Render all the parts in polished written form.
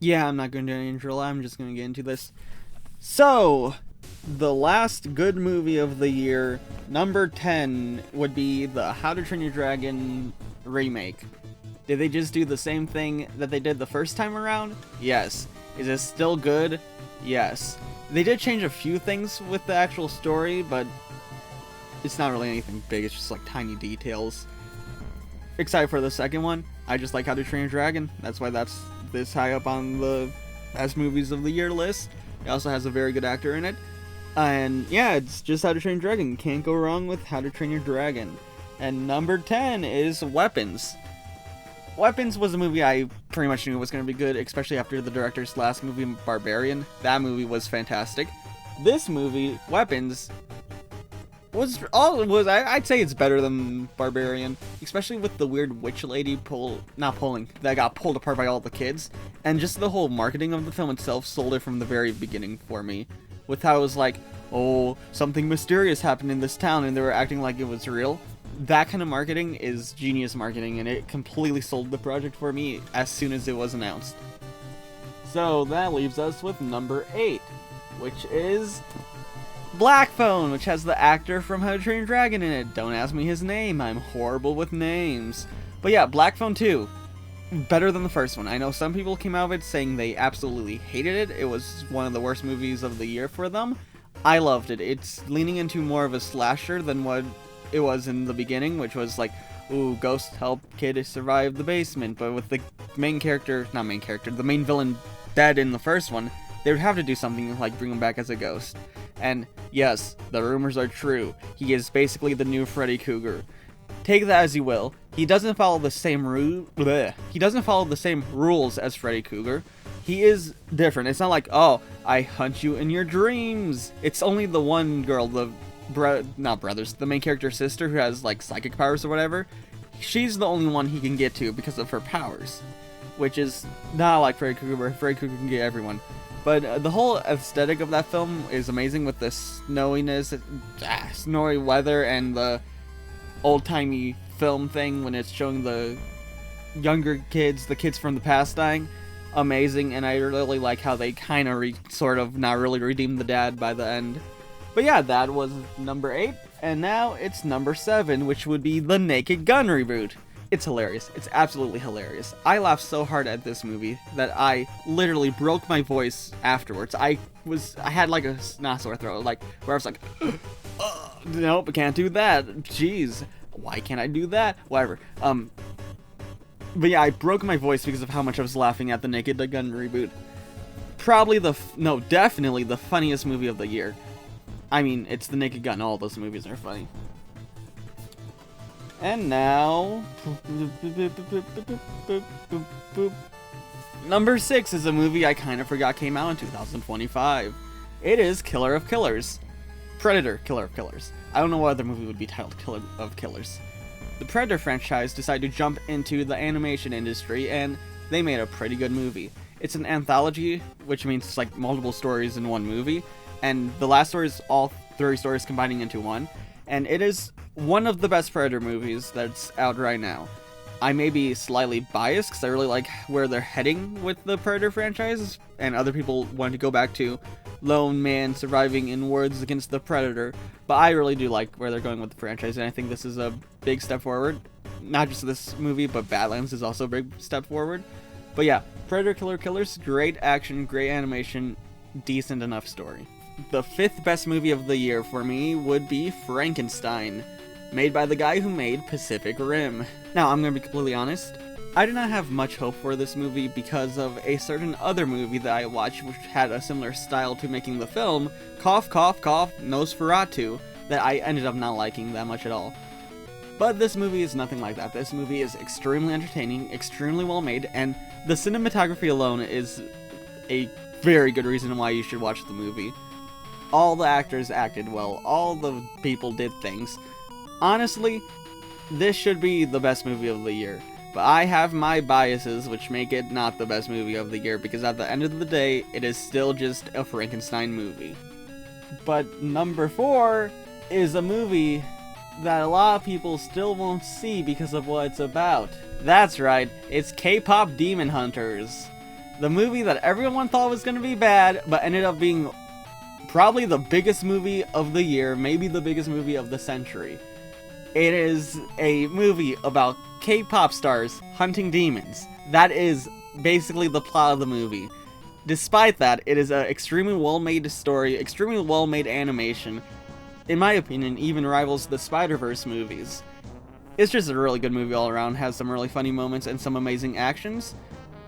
Yeah, I'm not going to do any intro. I'm just going to get into this. So, the last good movie of the year, number 10, would be the How to Train Your Dragon remake. Did they just do the same thing that they did the first time around? Yes. Is it still good? Yes. They did change a few things with the actual story, but it's not really anything big. It's just like tiny details. Excited for the second one. I just like How to Train Your Dragon. That's why that's this high up on the best movies of the year list. It also has a very good actor in it. And yeah, it's just How to Train Your Dragon. Can't go wrong with How to Train Your Dragon. And number 10 is Weapons. Weapons was a movie I pretty much knew was going to be good, especially after the director's last movie, Barbarian. That movie was fantastic. This movie, Weapons, I'd say it's better than Barbarian, especially with the weird witch lady that got pulled apart by all the kids, and just the whole marketing of the film itself sold it from the very beginning for me, with how it was like, oh, something mysterious happened in this town, and they were acting like it was real. That kind of marketing is genius marketing, and it completely sold the project for me as soon as it was announced. So that leaves us with number 8, which is Black Phone, which has the actor from How to Train Your Dragon in it. Don't ask me his name, I'm horrible with names. But yeah, Black Phone 2, better than the first one. I know some people came out of it saying they absolutely hated it. It was one of the worst movies of the year for them. I loved it. It's leaning into more of a slasher than what it was in the beginning, which was like, ooh, ghost help kid survive the basement. But with the the main villain dead in the first one, they would have to do something like bring him back as a ghost. And yes, the rumors are true. He is basically the new Freddy Krueger. Take that as you will. He doesn't follow the same rules as Freddy Krueger. He is different. It's not like, oh, I hunt you in your dreams. It's only the one girl, the main character's sister, who has like psychic powers or whatever. She's the only one he can get to because of her powers, which is not like Freddy Krueger, where Freddy Krueger can get everyone. But the whole aesthetic of that film is amazing, with the snowiness, snowy weather, and the old-timey film thing when it's showing the younger kids, the kids from the past dying. Amazing, and I really like how they kind of sort of not really redeemed the dad by the end. But yeah, that was number 8, and now it's number 7, which would be the Naked Gun reboot. It's hilarious. It's absolutely hilarious. I laughed so hard at this movie that I literally broke my voice afterwards. I had like a sore throat, like where I was like, nope, I can't do that. Jeez, why can't I do that? Whatever. But yeah, I broke my voice because of how much I was laughing at the Naked Gun reboot. Definitely the funniest movie of the year. I mean, it's the Naked Gun. All those movies are funny. And now, number 6 is a movie I kind of forgot came out in 2025. It is Killer of Killers. Predator, Killer of Killers. I don't know what other movie would be titled Killer of Killers. The Predator franchise decided to jump into the animation industry, and they made a pretty good movie. It's an anthology, which means it's like multiple stories in one movie, and the last story is all 3 stories combining into one, and it is one of the best Predator movies that's out right now. I may be slightly biased because I really like where they're heading with the Predator franchise, and other people want to go back to lone man surviving in woods against the Predator, but I really do like where they're going with the franchise, and I think this is a big step forward. Not just this movie, but Badlands is also a big step forward. But yeah, Predator Killer Killers, great action, great animation, decent enough story. The 5th best movie of the year for me would be Frankenstein, made by the guy who made Pacific Rim. Now, I'm gonna be completely honest, I did not have much hope for this movie because of a certain other movie that I watched which had a similar style to making the film, cough cough cough, Nosferatu, that I ended up not liking that much at all. But this movie is nothing like that. This movie is extremely entertaining, extremely well made, and the cinematography alone is a very good reason why you should watch the movie. All the actors acted well, all the people did things. Honestly, this should be the best movie of the year. But I have my biases which make it not the best movie of the year, because at the end of the day, it is still just a Frankenstein movie. But number 4 is a movie that a lot of people still won't see because of what it's about. That's right, it's K-pop Demon Hunters. The movie that everyone thought was gonna be bad, but ended up being probably the biggest movie of the year, maybe the biggest movie of the century. It is a movie about K-pop stars hunting demons. That is basically the plot of the movie. Despite that, it is an extremely well-made story, extremely well-made animation. In my opinion, even rivals the Spider-Verse movies. It's just a really good movie all around, has some really funny moments and some amazing actions.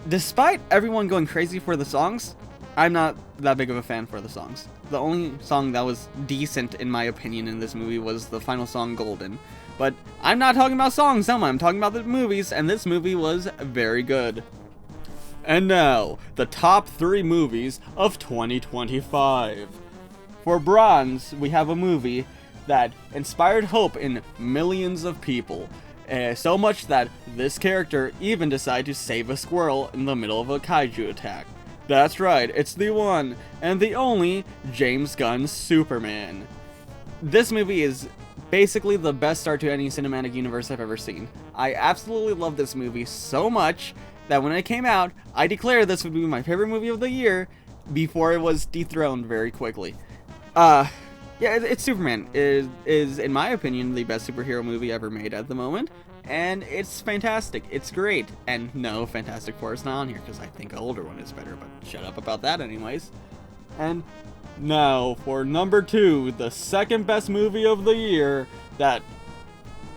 Despite everyone going crazy for the songs, I'm not that big of a fan for the songs. The only song that was decent, in my opinion, in this movie was the final song, Golden. But I'm not talking about songs, am I? I'm talking about the movies, and this movie was very good. And now, the top 3 movies of 2025. For bronze, we have a movie that inspired hope in millions of people. So much that this character even decided to save a squirrel in the middle of a kaiju attack. That's right, it's the one and the only James Gunn's Superman. This movie is basically the best start to any cinematic universe I've ever seen. I absolutely love this movie so much that when it came out, I declared this would be my favorite movie of the year before it was dethroned very quickly. Yeah, it's Superman. It is, in my opinion, the best superhero movie ever made at the moment. And it's fantastic. It's great. And no, Fantastic Four is not on here because I think an older one is better, but shut up about that anyways. And now, for number 2, the second best movie of the year that,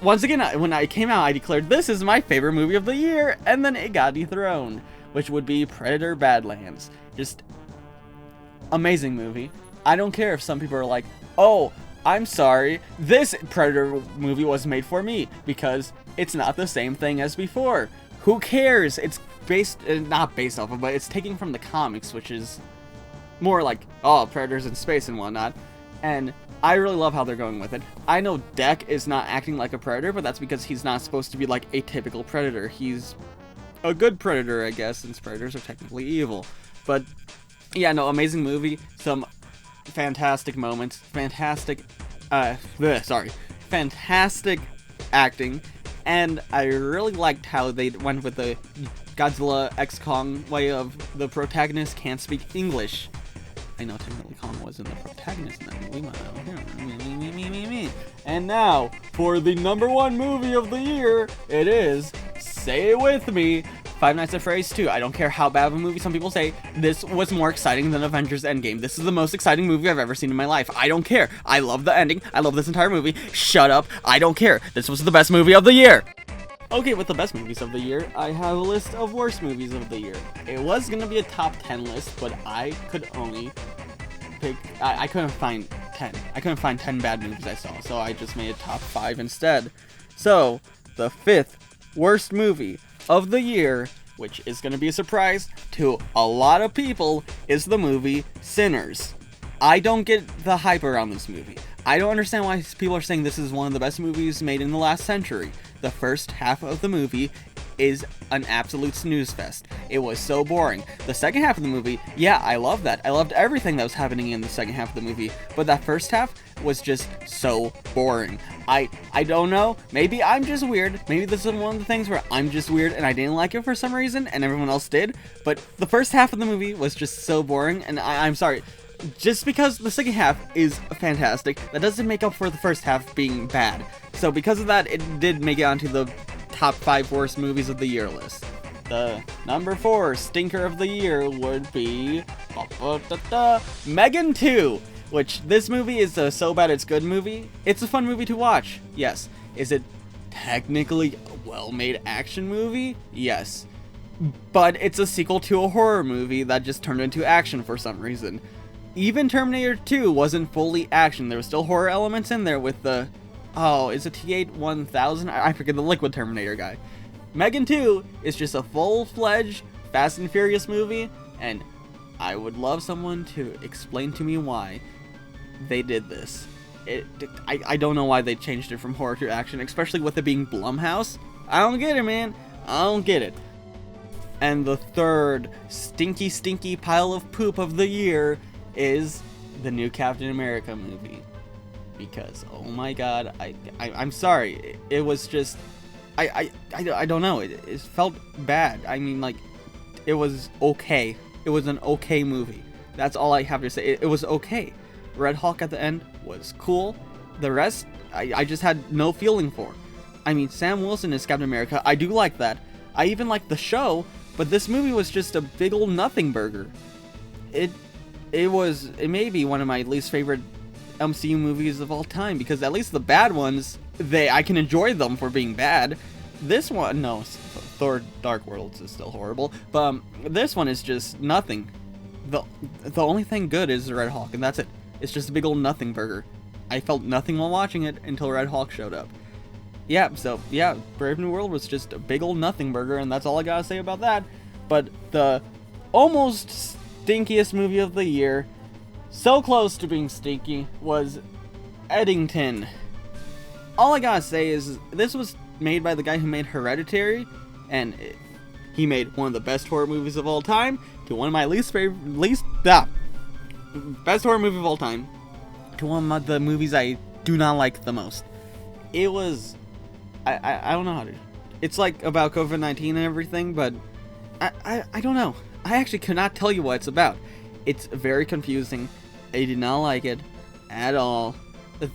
once again, when I came out, I declared this is my favorite movie of the year, and then it got dethroned, which would be Predator Badlands. Just amazing movie. I don't care if some people are like, oh, I'm sorry, this Predator movie was made for me, because it's not the same thing as before. Who cares? It's not based off of, but it's taken from the comics, which is more like, oh, predators in space and whatnot. And I really love how they're going with it. I know Deck is not acting like a predator, but that's because he's not supposed to be like a typical predator. He's a good predator, I guess, since predators are technically evil. But yeah, no, amazing movie. Some fantastic moments. Fantastic acting. And I really liked how they went with the Godzilla X Kong way of the protagonist can't speak English. I know technically Kong wasn't the protagonist in that movie. And now, for the number 1 movie of the year, it is, say it with me, Five Nights at Freddy's 2. I don't care how bad of a movie some people say, this was more exciting than Avengers Endgame. This is the most exciting movie I've ever seen in my life. I don't care. I love the ending. I love this entire movie. Shut up. I don't care. This was the best movie of the year. Okay, with the best movies of the year, I have a list of worst movies of the year. It was gonna be a top 10 list, but I could only pick, I couldn't find 10. I couldn't find 10 bad movies I saw, so I just made a top 5 instead. So, the 5th worst movie of the year, which is gonna be a surprise to a lot of people, is the movie Sinners. I don't get the hype around this movie. I don't understand why people are saying this is one of the best movies made in the last century. The first half of the movie is an absolute snooze fest. It was so boring. The second half of the movie, yeah, I love that. I loved everything that was happening in the second half of the movie, but that first half was just so boring. I don't know. Maybe I'm just weird. Maybe this is one of the things where I'm just weird and I didn't like it for some reason and everyone else did, but the first half of the movie was just so boring, and I'm sorry. Just because the second half is fantastic, that doesn't make up for the first half being bad. So because of that, it did make it onto the top 5 worst movies of the year list. The number 4 stinker of the year would be Megan 2, which this movie is a so bad it's good movie. It's a fun movie to watch, yes. Is it technically a well-made action movie? Yes. But it's a sequel to a horror movie that just turned into action for some reason. Even Terminator 2 wasn't fully action. There were still horror elements in there with the, oh, is it T8-1000? I forget, the liquid Terminator guy. Megan 2 is just a full-fledged Fast and Furious movie, and I would love someone to explain to me why they did this. I don't know why they changed it from horror to action, especially with it being Blumhouse. I don't get it, man. I don't get it. And the third stinky pile of poop of the year is the new Captain America movie, because oh my god, I'm sorry, it was just I don't know, it felt bad. I mean, like, it was okay. It was an okay movie. That's all I have to say. It was okay. Red Hulk at the end was cool. The rest, I just had no feeling for. I mean, Sam Wilson is Captain America. I do like that. I even like the show, but this movie was just a big old nothing burger. It may be one of my least favorite MCU movies of all time, because at least the bad ones, I can enjoy them for being bad. This one, no, Thor Dark Worlds is still horrible, but this one is just nothing. The only thing good is the Red Hulk, and that's it. It's just a big old nothing burger. I felt nothing while watching it until Red Hulk showed up. Yeah, so yeah, Brave New World was just a big old nothing burger, and that's all I gotta say about that. But the almost stinkiest movie of the year, so close to being stinky, was Eddington. All I gotta say is this was made by the guy who made Hereditary, and he made one of the best horror movies of all time to one of my best horror movie of all time to one of the movies I do not like the most. It was, I don't know how to, it's like about COVID-19 and everything, but I don't know. I actually cannot tell you what it's about. It's very confusing. I did not like it at all.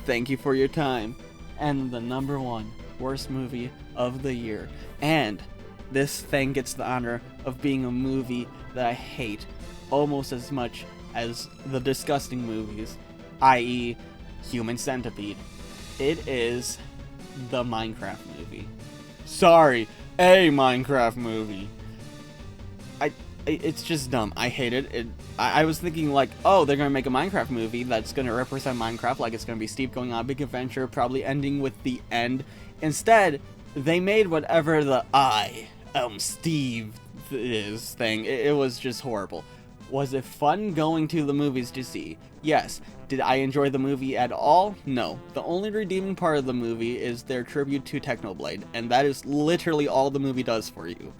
Thank you for your time. And the #1 worst movie of the year. And this thing gets the honor of being a movie that I hate almost as much as the disgusting movies, i.e. Human Centipede. It is the Minecraft movie. Sorry, a Minecraft movie. It's just dumb. I hate it. I was thinking like, oh, they're gonna make a Minecraft movie that's gonna represent Minecraft, like it's gonna be Steve going on a big adventure, probably ending with the end. Instead, they made whatever the Steve is thing. It was just horrible. Was it fun going to the movies to see? Yes. Did I enjoy the movie at all? No. The only redeeming part of the movie is their tribute to Technoblade, and that is literally all the movie does for you.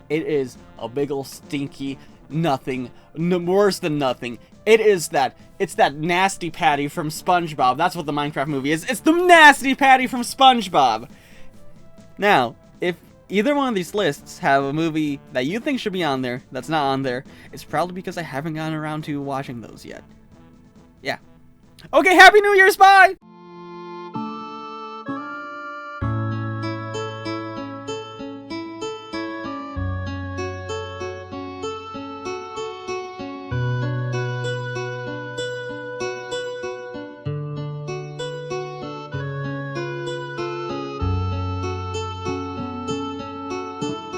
It is a big ol' stinky nothing, worse than nothing. It's that nasty patty from SpongeBob. That's what the Minecraft movie is. It's the nasty patty from SpongeBob. Now, if either one of these lists have a movie that you think should be on there that's not on there, it's probably because I haven't gotten around to watching those yet. Yeah. Okay, Happy New Year's, bye!